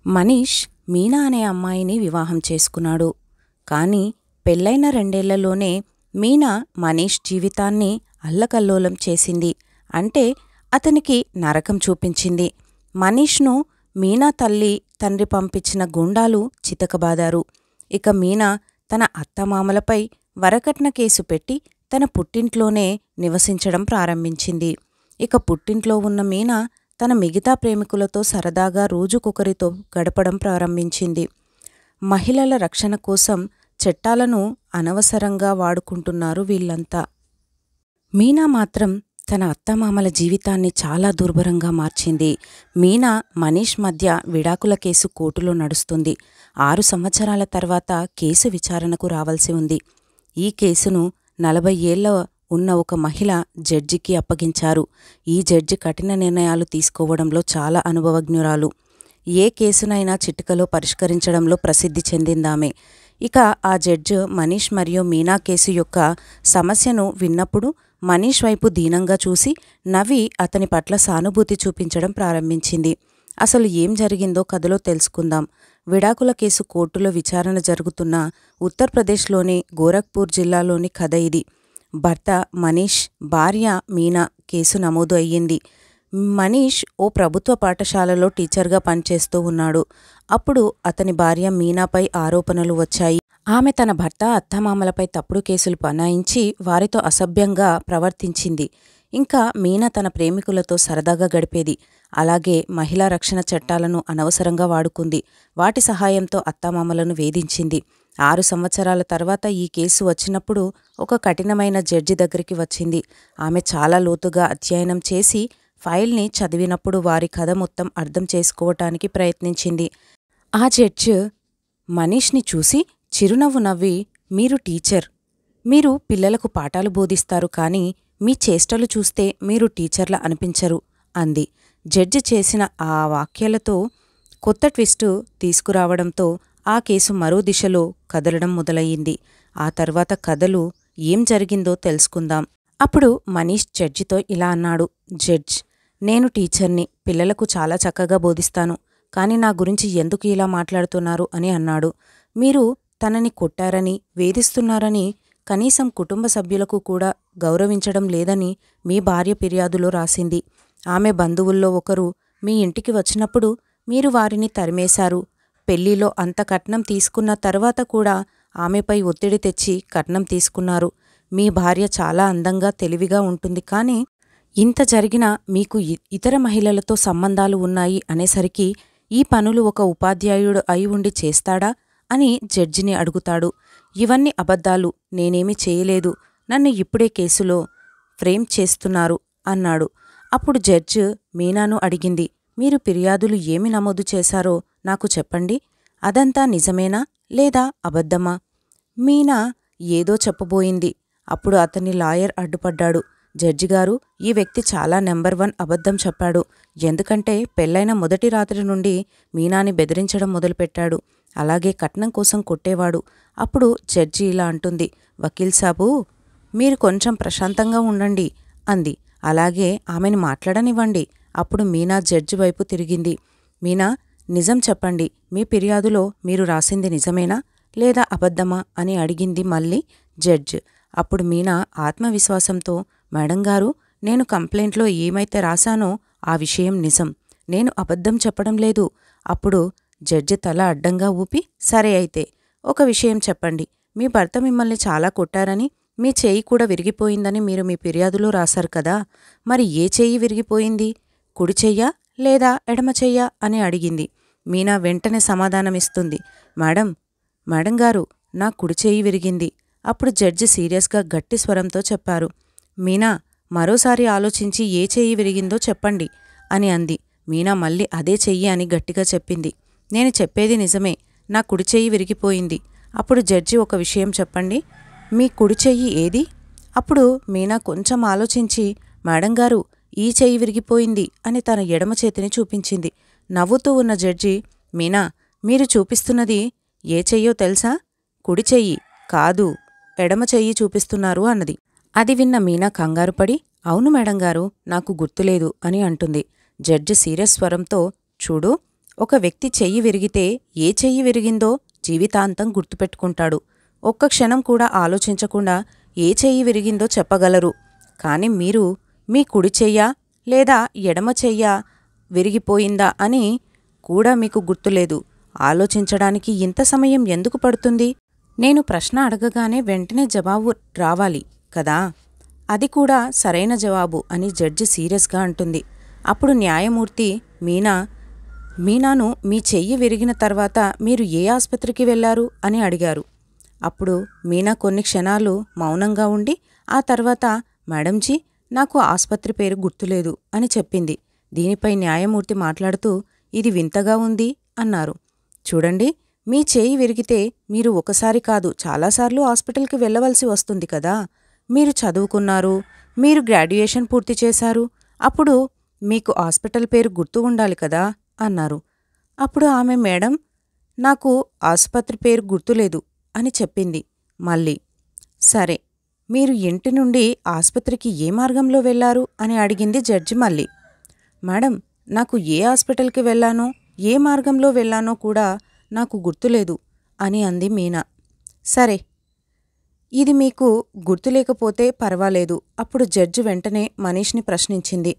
మనీష్ మీనా అనే అమ్మాయిని వివాహం చేసుకున్నాడు. కాని పెళ్ళైన 2 ఏళ్లలోనే మీనా మనీష్ జీవితాన్ని అల్లకల్లోలం చేసింది. అంటే అతనికి నరకం చూపించింది. మనీష్ను మీనా తల్లి తండ్రి పంపించిన గూండాలు చితకబాదారు. ఇక మీనా తన అత్తమామలపై వరకట్న కేసు పెట్టి తన పుట్టింట్లోనే నివసించడం ప్రారంభించింది. ఇక పుట్టింట్లో ఉన్న మీనా తన మిగతా ప్రేమికులతో సరదాగా రోజుకొకరితో గడపడం ప్రారంభించింది. మహిళల రక్షణ కోసం చట్టాలను అనవసరంగా వాడుకుంటున్నారు వీళ్ళంతా. మీనా మాత్రం తన అత్తమామల జీవితాన్ని చాలా దుర్భరంగా మార్చింది. మీనా మనీష్ మధ్య విడాకుల కేసు కోర్టులో నడుస్తుంది. 6 సంవత్సరాల తర్వాత కేసు విచారణకు రావాల్సి ఉంది. ఈ కేసును 40 ఏళ్ల ఉన్న ఒక మహిళ జడ్జికి అప్పగించారు. ఈ జడ్జి కఠిన నిర్ణయాలు తీసుకోవడంలో చాలా అనుభవజ్ఞురాలు. ఏ కేసునైనా చిటికలో పరిష్కరించడంలో ప్రసిద్ధి చెందిందామె. ఇక ఆ జడ్జి మనీష్ మరియు మీనా కేసు యొక్క సమస్యను విన్నప్పుడు మనీష్ వైపు దీనంగా చూసి నవ్వి అతని పట్ల సానుభూతి చూపించడం ప్రారంభించింది. అసలు ఏం జరిగిందో కథలో తెలుసుకుందాం. విడాకుల కేసు కోర్టులో విచారణ జరుగుతున్న ఉత్తరప్రదేశ్లోని గోరఖ్పూర్ జిల్లాలోని కథ ఇది. భర్త మనీష్, భార్య మీనా కేసు నమోదు అయ్యింది. మనీష్ ఓ ప్రభుత్వ పాఠశాలలో టీచర్గా పనిచేస్తూ ఉన్నాడు. అప్పుడు అతని భార్య మీనాపై ఆరోపణలు వచ్చాయి. ఆమె తన భర్త అత్తమామలపై తప్పుడు కేసులు బనాయించి వారితో అసభ్యంగా ప్రవర్తించింది. ఇంకా మీనా తన ప్రేమికులతో సరదాగా గడిపేది. అలాగే మహిళా రక్షణ చట్టాలను అనవసరంగా వాడుకుంది. వాటి సహాయంతో అత్తమామలను వేధించింది. 6 సంవత్సరాల తర్వాత ఈ కేసు వచ్చినప్పుడు ఒక కఠినమైన జడ్జి దగ్గరికి వచ్చింది. ఆమె చాలా లోతుగా అధ్యయనం చేసి ఫైల్ని చదివినప్పుడు వారి కథ మొత్తం అర్థం చేసుకోవటానికి ప్రయత్నించింది. ఆ జడ్జి మనీష్ని చూసి చిరునవ్వు నవ్వి, మీరు టీచర్, మీరు పిల్లలకు పాఠాలు బోధిస్తారు, కానీ మీ చేష్టలు చూస్తే మీరు టీచర్ల అనిపించరు అంది. జడ్జి చేసిన ఆ వాక్యాలతో కొత్త ట్విస్టు తీసుకురావడంతో ఆ కేసు మరో దిశలో కదలడం మొదలయ్యింది. ఆ తర్వాత కథలు ఏం జరిగిందో తెలుసుకుందాం. అప్పుడు మనీష్ జడ్జితో ఇలా అన్నాడు. జడ్జ్, నేను టీచర్ని, పిల్లలకు చాలా చక్కగా బోధిస్తాను, కానీ నా గురించి ఎందుకు ఇలా మాట్లాడుతున్నారు అని అన్నాడు. మీరు తనని కొట్టారని, వేధిస్తున్నారని, కనీసం కుటుంబ సభ్యులకు కూడా గౌరవించడం లేదని మీ భార్య ఫిర్యాదులో రాసింది. ఆమె బంధువుల్లో ఒకరు మీ ఇంటికి వచ్చినప్పుడు మీరు వారిని తరిమేశారు. పెళ్లిలో అంత కట్నం తీసుకున్న తర్వాత కూడా ఆమెపై ఒత్తిడి తెచ్చి కట్నం తీసుకున్నారు. మీ భార్య చాలా అందంగా, తెలివిగా ఉంటుంది, కానీ ఇంత జరిగినా మీకు ఇతర మహిళలతో సంబంధాలు ఉన్నాయి అనేసరికి ఈ పనులు ఒక ఉపాధ్యాయుడు అయి ఉండి చేస్తాడా అని జడ్జిని అడుగుతాడు. ఇవన్నీ అబద్ధాలు, నేనేమీ చేయలేదు, నన్ను ఇప్పుడే కేసులో ఫ్రేమ్ చేస్తున్నారు అన్నాడు. అప్పుడు జడ్జి మీనాను అడిగింది, మీరు ఫిర్యాదులు ఏమి నమోదు చేశారో నాకు చెప్పండి. అదంతా నిజమేనా లేదా అబద్ధమా? మీనా ఏదో చెప్పబోయింది. అప్పుడు అతని లాయర్ అడ్డుపడ్డాడు. జడ్జిగారు, ఈ వ్యక్తి చాలా నెంబర్ 1 అబద్ధం చెప్పాడు. ఎందుకంటే పెళ్లైన మొదటి రాత్రి నుండి మీనాని బెదిరించడం మొదలుపెట్టాడు. అలాగే కట్నం కోసం కొట్టేవాడు. అప్పుడు జడ్జి ఇలా అంటుంది, వకీల్ సాబు, మీరు కొంచెం ప్రశాంతంగా ఉండండి అంది. అలాగే ఆమెను మాట్లాడనివ్వండి. అప్పుడు మీనా జడ్జి వైపు తిరిగింది. మీనా, నిజం చెప్పండి, మీ ఫిర్యాదులో మీరు రాసింది నిజమేనా లేదా అబద్ధమా అని అడిగింది మళ్ళీ జడ్జ్. అప్పుడు మీనా ఆత్మవిశ్వాసంతో, మేడంగారు, నేను కంప్లైంట్లో ఏమైతే రాశానో ఆ విషయం నిజం, నేను అబద్ధం చెప్పడం లేదు. అప్పుడు జడ్జి తల అడ్డంగా ఊపి, సరే అయితే ఒక విషయం చెప్పండి. మీ భర్త మిమ్మల్ని చాలా కొట్టారని, మీ చేయి కూడా విరిగిపోయిందని మీరు మీ ఫిర్యాదులో రాశారు కదా, మరి ఏ చెయ్యి విరిగిపోయింది, కుడి చెయ్యా లేదా ఎడమ చెయ్యా అని అడిగింది. మీనా వెంటనే సమాధానమిస్తుంది, మేడంగారు, నా కుడి చెయ్యి విరిగింది. అప్పుడు జడ్జి సీరియస్గా గట్టి స్వరంతో చెప్పారు, మీనా, మరోసారి ఆలోచించి ఏ చెయ్యి విరిగిందో చెప్పండి అని అంది. మీనా మళ్ళీ అదే చెయ్యి అని గట్టిగా చెప్పింది. నేను చెప్పేది నిజమే, నా కుడి చెయ్యి విరిగిపోయింది. అప్పుడు జడ్జి, ఒక విషయం చెప్పండి, మీ కుడి చెయ్యి ఏది? అప్పుడు మీనా కొంచెం ఆలోచించి, మేడంగారు, ఈ చెయ్యి విరిగిపోయింది అని తన ఎడమ చేతిని చూపించింది. నవ్వుతూ ఉన్న జడ్జి, మీనా, మీరు చూపిస్తున్నది ఏ చెయ్యో తెలుసా? కుడి చెయ్యి కాదు, ఎడమ చెయ్యి చూపిస్తున్నారు అన్నది. అది విన్న మీనా కంగారుపడి, అవును మేడంగారు, నాకు గుర్తులేదు అని అంటుంది. జడ్జి సీరియస్ స్వరంతో, చూడు, ఒక వ్యక్తి చెయ్యి విరిగితే ఏ చెయ్యి విరిగిందో జీవితాంతం గుర్తుపెట్టుకుంటాడు. ఒక్క క్షణం కూడా ఆలోచించకుండా ఏ చెయ్యి విరిగిందో చెప్పగలరు. కాని మీరు మీ కుడి చెయ్యా లేదా ఎడమ చెయ్యా విరిగిపోయిందా అని కూడా మీకు గుర్తులేదు. ఆలోచించడానికి ఇంత సమయం ఎందుకు పడుతుంది? నేను ప్రశ్న అడగగానే వెంటనే జవాబు రావాలి కదా, అది కూడా సరైన జవాబు అని జడ్జి సీరియస్గా అంటుంది. అప్పుడు న్యాయమూర్తి మీనాను మీ చెయ్యి విరిగిన తర్వాత మీరు ఏ ఆస్పత్రికి వెళ్లారు అని అడిగారు. అప్పుడు మీనా కొన్ని క్షణాలు మౌనంగా ఉండి ఆ తర్వాత మేడంజీ నాకు ఆస్పత్రి పేరు గుర్తులేదు అని చెప్పింది. దీనిపై న్యాయమూర్తి మాట్లాడుతూ ఇది వింతగా ఉంది అన్నారు. చూడండి, మీ చేయి విరిగితే మీరు ఒకసారి కాదు చాలాసార్లు హాస్పిటల్కి వెళ్ళవలసి వస్తుంది కదా. మీరు చదువుకున్నారు, మీరు గ్రాడ్యుయేషన్ పూర్తి చేశారు, అప్పుడు మీకు హాస్పిటల్ పేరు గుర్తు ఉండాలి కదా అన్నారు. అప్పుడు ఆమె మేడం నాకు ఆసుపత్రి పేరు గుర్తులేదు అని చెప్పింది. మళ్ళీ సరే, మీరు ఇంటి నుండి ఆస్పత్రికి ఏ మార్గంలో వెళ్లారు అని అడిగింది జడ్జి మళ్ళీ. మేడం నాకు ఏ హాస్పిటల్కి వెళ్ళానో ఏ మార్గంలో వెళ్ళానో కూడా నాకు గుర్తులేదు అని అంది మీనా. సరే, ఇది మీకు గుర్తులేకపోతే పర్వాలేదు. అప్పుడు జడ్జి వెంటనే మనీష్ని ప్రశ్నించింది.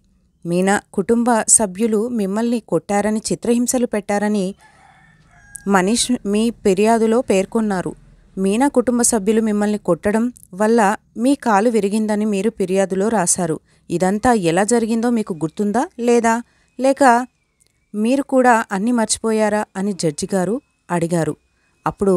మీనా కుటుంబ సభ్యులు మిమ్మల్ని కొట్టారని చిత్రహింసలు పెట్టారని మనీష్ మీ ఫిర్యాదులో పేర్కొన్నారు. మీనా కుటుంబ సభ్యులు మిమ్మల్ని కొట్టడం వల్ల మీ కాలు విరిగిందని మీరు ఫిర్యాదులో రాశారు. ఇదంతా ఎలా జరిగిందో మీకు గుర్తుందా లేదా, లేక మీరు కూడా అన్నీ మర్చిపోయారా అని జడ్జిగారు అడిగారు. అప్పుడు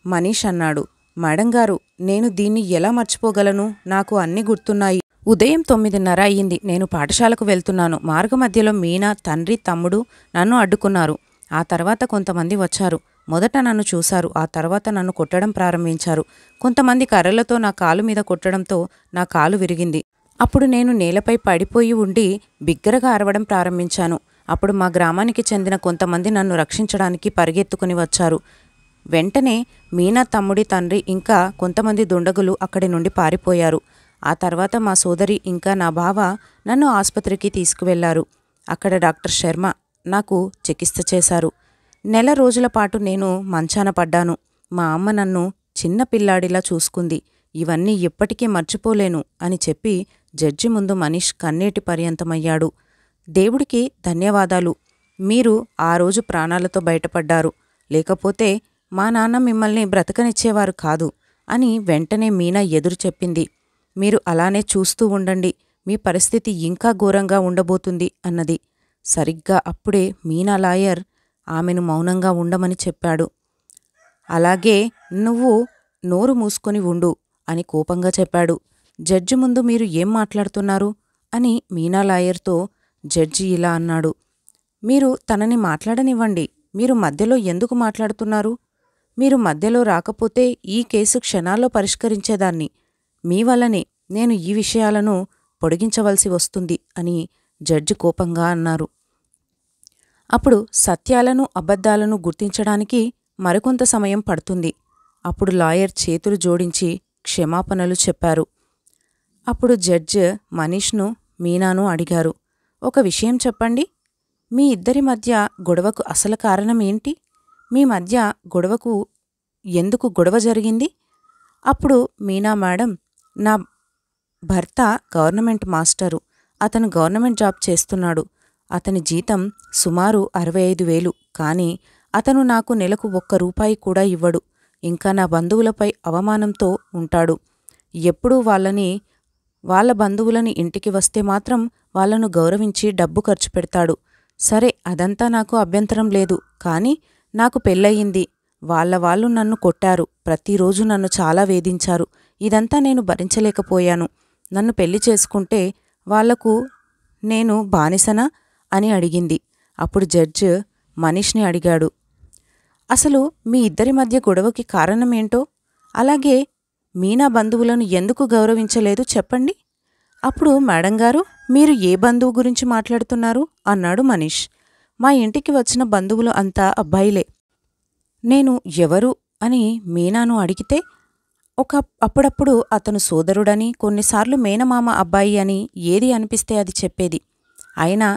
మనీష్ అన్నాడు, మేడంగారు నేను దీన్ని ఎలా మర్చిపోగలను, నాకు అన్నీ గుర్తున్నాయి. ఉదయం 9:30 అయ్యింది. నేను పాఠశాలకు వెళ్తున్నాను. మార్గమధ్యలో మీనా తండ్రి తమ్ముడు నన్ను అడ్డుకున్నారు. ఆ తర్వాత కొంతమంది వచ్చారు. మొదట నన్ను చూశారు, ఆ తర్వాత నన్ను కొట్టడం ప్రారంభించారు. కొంతమంది కర్రలతో నా కాలు మీద కొట్టడంతో నా కాలు విరిగింది. అప్పుడు నేను నేలపై పడిపోయి ఉండి బిగ్గరగా అరవడం ప్రారంభించాను. అప్పుడు మా గ్రామానికి చెందిన కొంతమంది నన్ను రక్షించడానికి పరిగెత్తుకుని వచ్చారు. వెంటనే మీనా తమ్ముడి తండ్రి ఇంకా కొంతమంది దుండగులు అక్కడి నుండి పారిపోయారు. ఆ తర్వాత మా సోదరి ఇంకా నా బావ నన్ను ఆసుపత్రికి తీసుకువెళ్లారు. అక్కడ డాక్టర్ శర్మ నాకు చికిత్స చేశారు. నెల రోజుల పాటు నేను మంచాన పడ్డాను. మా అమ్మ నన్ను చిన్న పిల్లాడిలా చూసుకుంది. ఇవన్నీ ఎప్పటికీ మర్చిపోలేను అని చెప్పి జడ్జి ముందు మనీష్ కన్నీటి పర్యంతమయ్యాడు. దేవుడికి ధన్యవాదాలు, మీరు ఆ రోజు ప్రాణాలతో బయటపడ్డారు. లేకపోతే మా నాన్న మిమ్మల్ని బ్రతకనిచ్చేవారు కాదు అని వెంటనే మీనా ఎదురు చెప్పింది. మీరు అలానే చూస్తూ ఉండండి, మీ పరిస్థితి ఇంకా ఘోరంగా ఉండబోతుంది అన్నది. సరిగ్గా అప్పుడే మీనా లాయర్ ఆమెను మౌనంగా ఉండమని చెప్పాడు. అలాగే నువ్వు నోరు మూసుకొని ఉండు అని కోపంగా చెప్పాడు. జడ్జి ముందు మీరు ఏం మాట్లాడుతున్నారు అని మీనా లాయర్తో జడ్జి ఇలా అన్నాడు. మీరు తనని మాట్లాడనివ్వండి. మీరు మధ్యలో ఎందుకు మాట్లాడుతున్నారు? మీరు మధ్యలో రాకపోతే ఈ కేసు క్షణాల్లో పరిష్కరించేదాన్ని. మీ వల్లనే నేను ఈ విషయాలను పొడిగించవలసి వస్తుంది అని జడ్జి కోపంగా అన్నారు. అప్పుడు సత్యాలను అబద్ధాలను గుర్తించడానికి మరికొంత సమయం పడుతుంది. అప్పుడు లాయర్ చేతులు జోడించి క్షమాపణలు చెప్పారు. అప్పుడు జడ్జి మనీష్ను మీనాను అడిగారు, ఒక విషయం చెప్పండి, మీ ఇద్దరి మధ్య గొడవకు అసలు కారణం ఏంటి? మీ మధ్య గొడవకు ఎందుకు గొడవ జరిగింది? అప్పుడు మీనా మేడం, నా భర్త గవర్నమెంట్ మాస్టరు. అతను గవర్నమెంట్ జాబ్ చేస్తున్నాడు. అతని జీతం సుమారు 65,000. కానీ అతను నాకు నెలకు ₹1 కూడా ఇవ్వడు. ఇంకా నా బంధువులపై అవమానంతో ఉంటాడు. ఎప్పుడూ వాళ్ళ బంధువులని ఇంటికి వస్తే మాత్రం వాళ్లను గౌరవించి డబ్బు ఖర్చు పెడతాడు. సరే, అదంతా నాకు అభ్యంతరం లేదు. కానీ నాకు పెళ్ళయింది. వాళ్ళు నన్ను కొట్టారు. ప్రతిరోజు నన్ను చాలా వేధించారు. ఇదంతా నేను భరించలేకపోయాను. నన్ను పెళ్లి చేసుకుంటే వాళ్లకు నేను బానిసనా అని అడిగింది. అప్పుడు జడ్జి మనీష్ని అడిగాడు, అసలు మీ ఇద్దరి మధ్య గొడవకి కారణమేంటో, అలాగే మీనా బంధువులను ఎందుకు గౌరవించలేదు చెప్పండి. అప్పుడు మేడంగారు, మీరు ఏ బంధువు గురించి మాట్లాడుతున్నారు అన్నాడు మనీష్. మా ఇంటికి వచ్చిన బంధువులు అంతా అబ్బాయిలే. నేను ఎవరు అని మీనాను అడిగితే అప్పుడప్పుడు అతను సోదరుడని, కొన్నిసార్లు మేనమామ అబ్బాయి అని ఏది అనిపిస్తే అది చెప్పేది. అయినా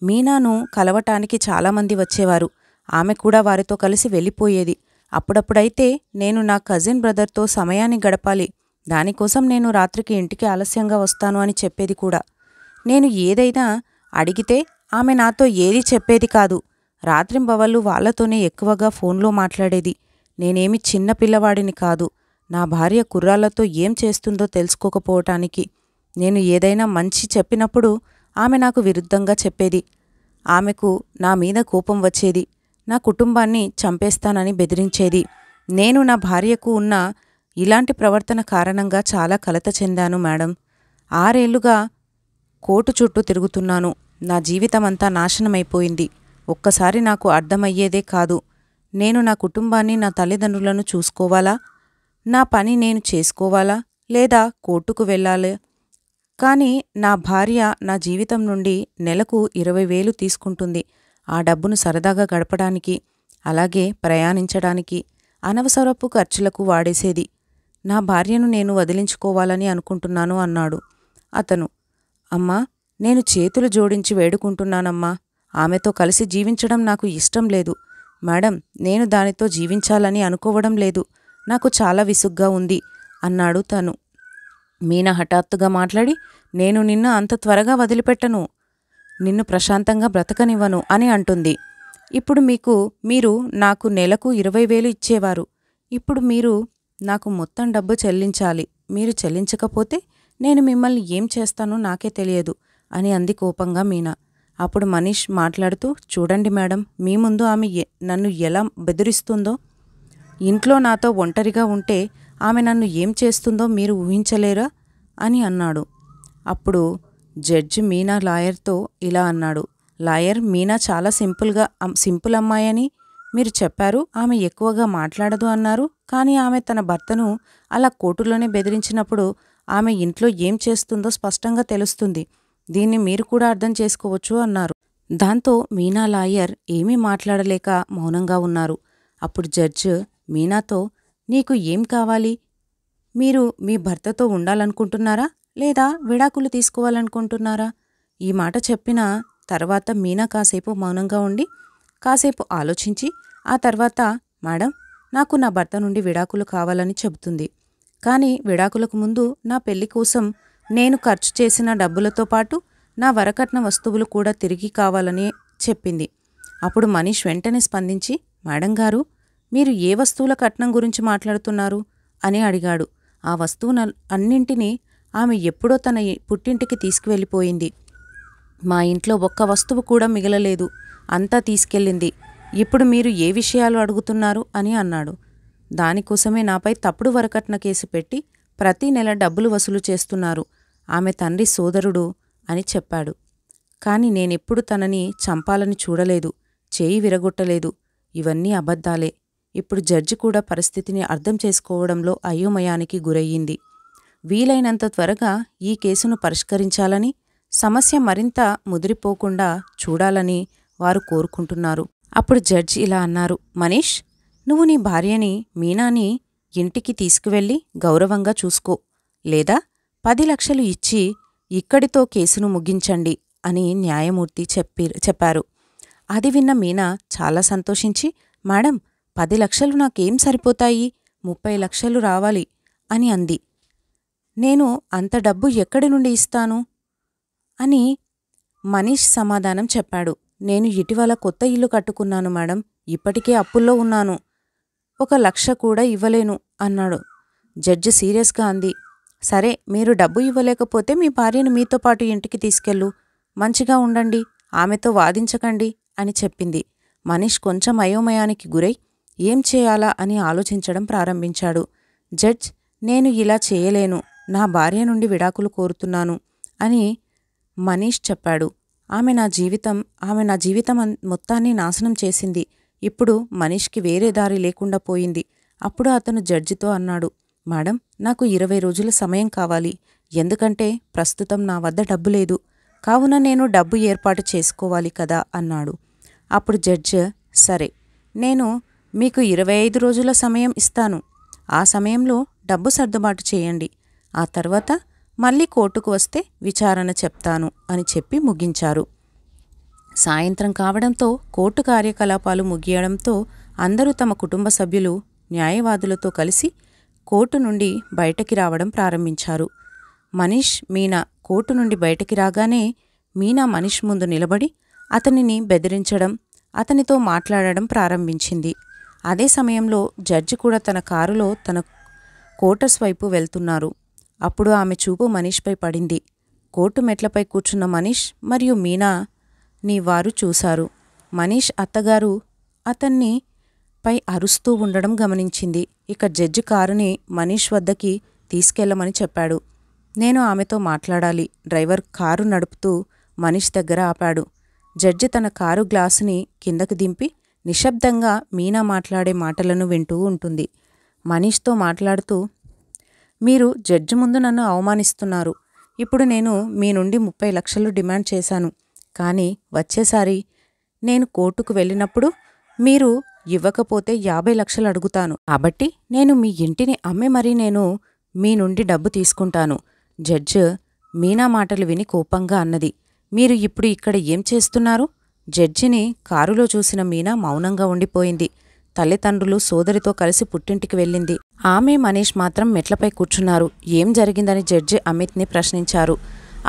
మీనాను కలవటానికి చాలామంది వచ్చేవారు. ఆమె కూడా వారితో కలిసి వెళ్ళిపోయేది. అప్పుడప్పుడైతే నేను నా కజిన్ బ్రదర్తో సమయాన్ని గడపాలి, దానికోసం నేను రాత్రికి ఇంటికి ఆలస్యంగా వస్తాను అని చెప్పేది కూడా. నేను ఏదైనా అడిగితే ఆమె నాతో ఏదీ చెప్పేది కాదు. రాత్రింబవళ్ళు వాళ్లతోనే ఎక్కువగా ఫోన్లో మాట్లాడేది. నేనేమి చిన్న పిల్లవాడిని కాదు, నా భార్య కుర్రాళ్లతో ఏం చేస్తుందో తెలుసుకోకపోవటానికి. నేను ఏదైనా మంచి చెప్పినప్పుడు ఆమె నాకు విరుద్ధంగా చెప్పేది. ఆమెకు నా మీద కోపం వచ్చేది. నా కుటుంబాన్ని చంపేస్తానని బెదిరించేది. నేను నా భార్యకు ఉన్న ఇలాంటి ప్రవర్తన కారణంగా చాలా కలత చెందాను మేడం. 6 ఏళ్లుగా కోర్టు చుట్టూ తిరుగుతున్నాను. నా జీవితమంతా నాశనమైపోయింది. ఒక్కసారి నాకు అర్థమయ్యేదే కాదు. నేను నా కుటుంబాన్ని, నా తల్లిదండ్రులను చూసుకోవాలా, నా పని నేను చేసుకోవాలా, లేదా కోర్టుకు వెళ్ళాలి? కానీ నా భార్య నా జీవితం నుండి నెలకు 20,000 తీసుకుంటుంది. ఆ డబ్బును సరదాగా గడపడానికి, అలాగే ప్రయాణించడానికి, అనవసరపు ఖర్చులకు వాడేసేది. నా భార్యను నేను వదిలించుకోవాలని అనుకుంటున్నాను అన్నాడు అతను. అమ్మా, నేను చేతులు జోడించి వేడుకుంటున్నానమ్మా. ఆమెతో కలిసి జీవించడం నాకు ఇష్టం లేదు మేడం. నేను దానితో జీవించాలని అనుకోవడం లేదు. నాకు చాలా విసుగ్గా ఉంది అన్నాడు తను. మీనా హఠాత్తుగా మాట్లాడి, నేను నిన్ను అంత త్వరగా వదిలిపెట్టను, నిన్ను ప్రశాంతంగా బ్రతకనివ్వను అని అంటుంది. ఇప్పుడు మీరు నాకు నెలకు 20,000 ఇచ్చేవారు. ఇప్పుడు మీరు నాకు మొత్తం డబ్బు చెల్లించాలి. మీరు చెల్లించకపోతే నేను మిమ్మల్ని ఏం చేస్తానో నాకే తెలియదు అని అంది కోపంగా మీనా. అప్పుడు మనీష్ మాట్లాడుతూ, చూడండి మేడం, మీ ముందు ఆమె నన్ను ఎలా బెదిరిస్తుందో. ఇంట్లో నాతో ఒంటరిగా ఉంటే ఆమె నన్ను ఏం చేస్తుందో మీరు ఊహించలేరా అని అన్నాడు. అప్పుడు జడ్జి మీనా లాయర్తో ఇలా అన్నాడు. లాయర్, మీనా చాలా సింపుల్ అమ్మాయని మీరు చెప్పారు. ఆమె ఎక్కువగా మాట్లాడదు అన్నారు. కానీ ఆమె తన భర్తను అలా కోర్టులోనే బెదిరించినప్పుడు ఆమె ఇంట్లో ఏం చేస్తుందో స్పష్టంగా తెలుస్తుంది. దీన్ని మీరు కూడా అర్థం చేసుకోవచ్చు అన్నారు. దాంతో మీనా లాయర్ ఏమీ మాట్లాడలేక మౌనంగా ఉన్నారు. అప్పుడు జడ్జి మీనాతో, నీకు ఏం కావాలి? మీరు మీ భర్తతో ఉండాలనుకుంటున్నారా, లేదా విడాకులు తీసుకోవాలనుకుంటున్నారా? ఈ మాట చెప్పిన తర్వాత మీనా కాసేపు మౌనంగా ఉండి, కాసేపు ఆలోచించి, ఆ తర్వాత, మేడం, నాకు నా భర్త నుండి విడాకులు కావాలని చెబుతుంది. కానీ విడాకులకు ముందు నా పెళ్లి కోసం నేను ఖర్చు చేసిన డబ్బులతో పాటు నా వరకట్న వస్తువులు కూడా తిరిగి కావాలని చెప్పింది. అప్పుడు మనీష్ వెంటనే స్పందించి, మేడం గారు, మీరు ఏ వస్తువుల కట్నం గురించి మాట్లాడుతున్నారు అని అడిగాడు. ఆ అన్నింటినీ ఆమె ఎప్పుడో తన పుట్టింటికి తీసుకువెళ్ళిపోయింది. మా ఇంట్లో ఒక్క వస్తువు కూడా మిగలలేదు, అంతా తీసుకెళ్ళింది. ఇప్పుడు మీరు ఏ విషయాలు అడుగుతున్నారు అని అన్నాడు. దానికోసమే నాపై తప్పుడు వరకట్న కేసు పెట్టి ప్రతి నెల డబ్బులు వసూలు చేస్తున్నారు. ఆమె తండ్రి సోదరుడు అని చెప్పాడు. కాని నేనెప్పుడు తనని చంపాలని చూడలేదు, చేయి విరగొట్టలేదు. ఇవన్నీ అబద్ధాలే. ఇప్పుడు జడ్జి కూడా పరిస్థితిని అర్థం చేసుకోవడంలో అయోమయానికి గురయ్యింది. వీలైనంత త్వరగా ఈ కేసును పరిష్కరించాలని, సమస్య మరింత ముదిరిపోకుండా చూడాలని వారు కోరుకుంటున్నారు. అప్పుడు జడ్జి ఇలా అన్నారు. మనీష్, నువ్వు నీ భార్యని, మీనాని ఇంటికి తీసుకువెళ్ళి గౌరవంగా చూసుకో, లేదా 10 లక్షలు ఇచ్చి ఇక్కడితో కేసును ముగించండి అని న్యాయమూర్తి చెప్పారు. అది విన్న మీనా చాలా సంతోషించి, మేడం, 10 లక్షలు నాకేం సరిపోతాయి, 30 లక్షలు రావాలి అని అంది. నేను అంత డబ్బు ఎక్కడి నుండి ఇస్తాను అని మనీష్ సమాధానం చెప్పాడు. నేను ఇటీవల కొత్త ఇల్లు కట్టుకున్నాను మేడం, ఇప్పటికే అప్పుల్లో ఉన్నాను, 1 లక్ష కూడా ఇవ్వలేను అన్నాడు. జడ్జి సీరియస్గా అంది. సరే, మీరు డబ్బు ఇవ్వలేకపోతే మీ భార్యను మీతో పాటు ఇంటికి తీసుకెళ్ళు, మంచిగా ఉండండి, ఆమెతో వాదించకండి అని చెప్పింది. మనీష్ కొంచెం అయోమయానికి గురై ఏం చేయాలా అని ఆలోచించడం ప్రారంభించాడు. జడ్జ్, నేను ఇలా చేయలేను, నా భార్య నుండి విడాకులు కోరుతున్నాను అని మనీష్ చెప్పాడు. ఆమె నా జీవితం మొత్తాన్ని నాశనం చేసింది. ఇప్పుడు మనీష్కి వేరే దారి లేకుండా పోయింది. అప్పుడు అతను జడ్జితో అన్నాడు. మేడం, నాకు 20 రోజుల సమయం కావాలి. ఎందుకంటే ప్రస్తుతం నా వద్ద డబ్బు లేదు. కావున నేను డబ్బు ఏర్పాటు చేసుకోవాలి కదా అన్నాడు. అప్పుడు జడ్జి, సరే, నేను మీకు 25 రోజుల సమయం ఇస్తాను. ఆ సమయంలో డబ్బు సర్దుబాటు చేయండి. ఆ తర్వాత మళ్ళీ కోర్టుకు వస్తే విచారణ చెప్తాను అని చెప్పి ముగించారు. సాయంత్రం కావడంతో కోర్టు కార్యకలాపాలు ముగియడంతో అందరూ తమ కుటుంబ సభ్యులు న్యాయవాదులతో కలిసి కోర్టు నుండి బయటకి రావడం ప్రారంభించారు. మనీష్, మీనా కోర్టు నుండి బయటకి రాగానే మీనా మనీష్ ముందు నిలబడి అతనిని బెదిరించడం, అతనితో మాట్లాడడం ప్రారంభించింది. అదే సమయంలో జడ్జి కూడా తన కారులో తన క్వార్టర్స్ వైపు వెళ్తున్నారు. అప్పుడు ఆమె చూపు మనీష్పై పడింది. కోర్టు మెట్లపై కూర్చున్న మనీష్ మరియు మీనా ని వారు చూశారు. మనీష్ అత్తగారు అతన్ని పై అరుస్తూ ఉండడం గమనించింది. ఇక జడ్జి కారుని మనీష్ వద్దకి తీసుకెళ్లమని చెప్పాడు. నేను ఆమెతో మాట్లాడాలి. డ్రైవర్ కారు నడుపుతూ మనీష్ దగ్గర ఆపాడు. జడ్జి తన కారు గ్లాసుని కిందకు దింపి నిశ్శబ్దంగా మీనా మాట్లాడే మాటలను వింటూ ఉంటుంది. మనీష్తో మాట్లాడుతూ, మీరు జడ్జి ముందు నన్ను అవమానిస్తున్నారు. ఇప్పుడు నేను మీ నుండి 30 లక్షలు డిమాండ్ చేశాను. కానీ వచ్చేసారి నేను కోర్టుకు వెళ్ళినప్పుడు మీరు ఇవ్వకపోతే 50 లక్షలు అడుగుతాను. కాబట్టి నేను మీ ఇంటిని అమ్మి మరీ నేను మీ నుండి డబ్బు తీసుకుంటాను. జడ్జి మీనా మాటలు విని కోపంగా అన్నది. మీరు ఇప్పుడు ఇక్కడ ఏం చేస్తున్నారు? జడ్జిని కారులో చూసిన మీనా మౌనంగా ఉండిపోయింది. తల్లిదండ్రులు సోదరితో కలిసి పుట్టింటికి వెళ్ళింది. ఆమె మనీష్ మాత్రం మెట్లపై కూర్చున్నారు. ఏం జరిగిందని జడ్జి అమిత్ని ప్రశ్నించారు.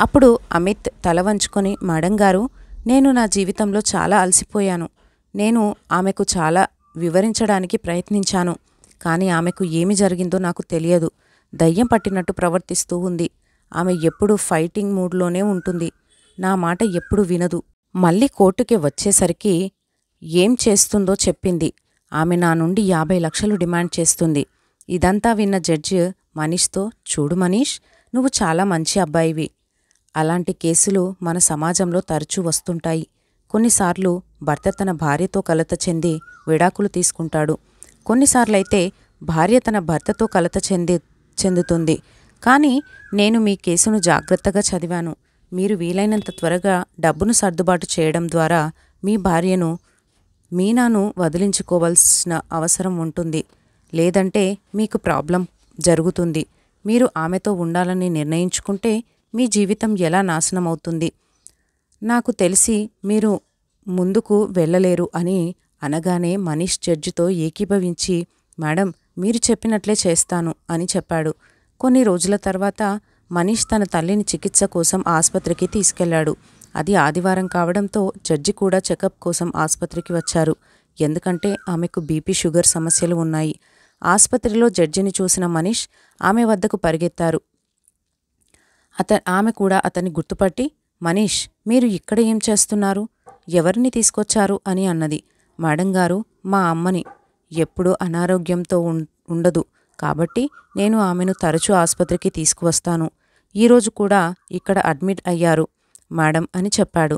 అప్పుడు అమిత్ తల వంచుకొని, మేడంగారు, నేను నా జీవితంలో చాలా అలసిపోయాను. నేను ఆమెకు చాలా వివరించడానికి ప్రయత్నించాను. కానీ ఆమెకు ఏమి జరిగిందో నాకు తెలియదు. దయ్యం పట్టినట్టు ప్రవర్తిస్తూ ఉంది. ఆమె ఎప్పుడూ ఫైటింగ్ మూడ్లోనే ఉంటుంది. నా మాట ఎప్పుడు వినదు. మళ్ళీ కోర్టుకి వచ్చేసరికి ఏం చేస్తుందో చెప్పింది. ఆమె నా నుండి 50 లక్షలు డిమాండ్ చేస్తుంది. ఇదంతా విన్న జడ్జి మనీష్తో, చూడు మనీష్, నువ్వు చాలా మంచి అబ్బాయివి. అలాంటి కేసులు మన సమాజంలో తరచూ వస్తుంటాయి. కొన్నిసార్లు భర్త తన భార్యతో కలత చెంది విడాకులు తీసుకుంటాడు. కొన్నిసార్లైతే భార్య తన భర్తతో కలత చెందుతుంది. కానీ నేను మీ కేసును జాగ్రత్తగా చదివాను. మీరు వీలైనంత త్వరగా డబ్బును సర్దుబాటు చేయడం ద్వారా మీ భార్యను, మీనాను వదిలించుకోవాల్సిన అవసరం ఉంటుంది. లేదంటే మీకు ప్రాబ్లం జరుగుతుంది. మీరు ఆమెతో ఉండాలని నిర్ణయించుకుంటే మీ జీవితం ఎలా నాశనమవుతుంది. నాకు తెలిసి మీరు ముందుకు వెళ్ళలేరు అని అనగానే మనీష్ జడ్జితో ఏకీభవించి, మేడం, మీరు చెప్పినట్లే చేస్తాను అని చెప్పాడు. కొన్ని రోజుల తర్వాత మనీష్ తన తల్లిని చికిత్స కోసం ఆస్పత్రికి తీసుకెళ్లాడు. అది ఆదివారం కావడంతో జడ్జి కూడా చెకప్ కోసం ఆస్పత్రికి వచ్చారు. ఎందుకంటే ఆమెకు బీపీ, షుగర్ సమస్యలు ఉన్నాయి. ఆస్పత్రిలో జడ్జిని చూసిన మనీష్ ఆమె వద్దకు పరిగెత్తారు. ఆమె కూడా అతన్ని గుర్తుపట్టి, మనీష్, మీరు ఇక్కడ ఏం చేస్తున్నారు? ఎవరిని తీసుకొచ్చారు అని అన్నది. మేడంగారు, మా అమ్మని ఎప్పుడూ అనారోగ్యంతో ఉండదు. కాబట్టి నేను ఆమెను తరచూ ఆస్పత్రికి తీసుకువస్తాను. ఈరోజు కూడా ఇక్కడ అడ్మిట్ అయ్యారు మేడం అని చెప్పాడు.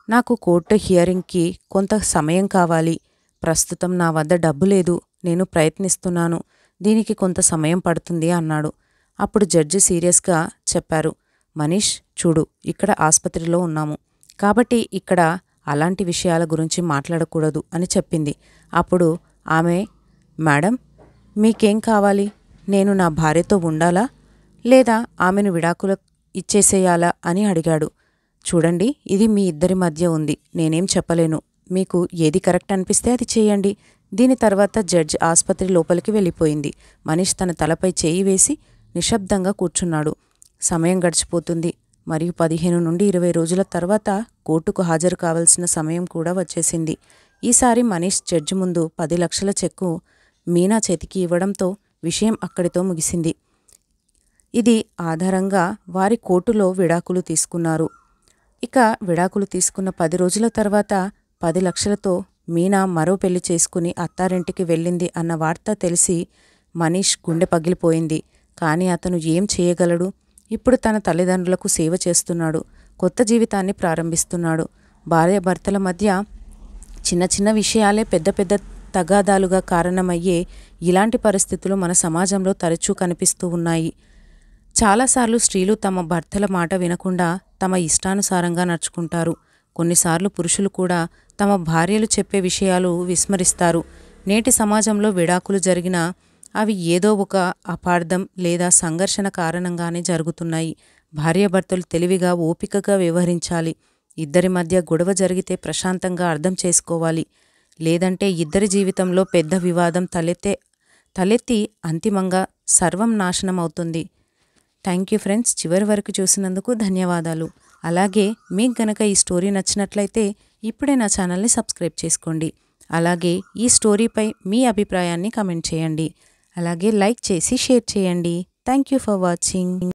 నాకు కోర్టు హియరింగ్కి కొంత సమయం కావాలి. ప్రస్తుతం నా వద్ద డబ్బు లేదు. నేను ప్రయత్నిస్తున్నాను. దీనికి కొంత సమయం పడుతుంది అన్నాడు. అప్పుడు జడ్జి సీరియస్గా చెప్పారు, మనీష్, చూడు, ఇక్కడ ఆస్పత్రిలో ఉన్నాము. కాబట్టి ఇక్కడ అలాంటి విషయాల గురించి మాట్లాడకూడదు అని చెప్పింది. అప్పుడు ఆమె, మేడం, మీకేం కావాలి? నేను నా భార్యతో ఉండాలా లేదా ఆమెను విడాకులు ఇచ్చేసేయాలా అని అడిగాడు. చూడండి, ఇది మీ ఇద్దరి మధ్య ఉంది. నేనేం చెప్పలేను. మీకు ఏది కరెక్ట్ అనిపిస్తే అది చేయండి. దీని తర్వాత జడ్జ్ ఆస్పత్రి లోపలికి వెళ్ళిపోయింది. మనీష్ తన తలపై చేయి వేసి నిశ్శబ్దంగా కూర్చున్నాడు. సమయం గడిచిపోతుంది. మరియు 15 నుండి 20 రోజుల తర్వాత కోర్టుకు హాజరు కావాల్సిన సమయం కూడా వచ్చేసింది. ఈసారి మనీష్ జడ్జి ముందు 10 లక్షల చెక్కు మీనా చేతికి ఇవ్వడంతో విషయం అక్కడితో ముగిసింది. ఇది ఆధారంగా వారి కోర్టులో విడాకులు తీసుకున్నారు. ఇక విడాకులు తీసుకున్న 10 రోజుల తర్వాత 10 లక్షలతో మీనా మరో పెళ్లి చేసుకుని అత్తారింటికి వెళ్ళింది అన్న వార్త తెలిసి మనీష్ గుండె పగిలిపోయింది. కానీ అతను ఏం చేయగలడు? ఇప్పుడు తన తల్లిదండ్రులకు సేవ చేస్తున్నాడు. కొత్త జీవితాన్ని ప్రారంభిస్తున్నాడు. భార్యాభర్తల మధ్య చిన్న చిన్న విషయాలే పెద్ద పెద్ద తగాదాలుగా కారణమయ్యే ఇలాంటి పరిస్థితులు మన సమాజంలో తరచూ కనిపిస్తూ ఉన్నాయి. చాలాసార్లు స్త్రీలు తమ భర్తల మాట వినకుండా తమ ఇష్టానుసారంగా నడుచుకుంటారు. కొన్నిసార్లు పురుషులు కూడా తమ భార్యలు చెప్పే విషయాలు విస్మరిస్తారు. నేటి సమాజంలో విడాకులు జరిగినా అవి ఏదో ఒక అపార్థం లేదా సంఘర్షణ కారణంగానే జరుగుతున్నాయి. భార్యాభర్తలు తెలివిగా, ఓపికగా వ్యవహరించాలి. ఇద్దరి మధ్య గొడవ జరిగితే ప్రశాంతంగా అర్థం చేసుకోవాలి. లేదంటే ఇద్దరి జీవితంలో పెద్ద వివాదం తలెత్తి అంతిమంగా సర్వం నాశనం అవుతుంది. థ్యాంక్ యూ ఫ్రెండ్స్, చివరి వరకు చూసినందుకు ధన్యవాదాలు. అలాగే మీకు గనక ఈ స్టోరీ నచ్చినట్లయితే ఇప్పుడే నా ఛానల్ని సబ్స్క్రైబ్ చేసుకోండి. అలాగే ఈ స్టోరీపై మీ అభిప్రాయాన్ని కామెంట్ చేయండి. అలాగే లైక్ చేసి షేర్ చేయండి. Thank you for watching.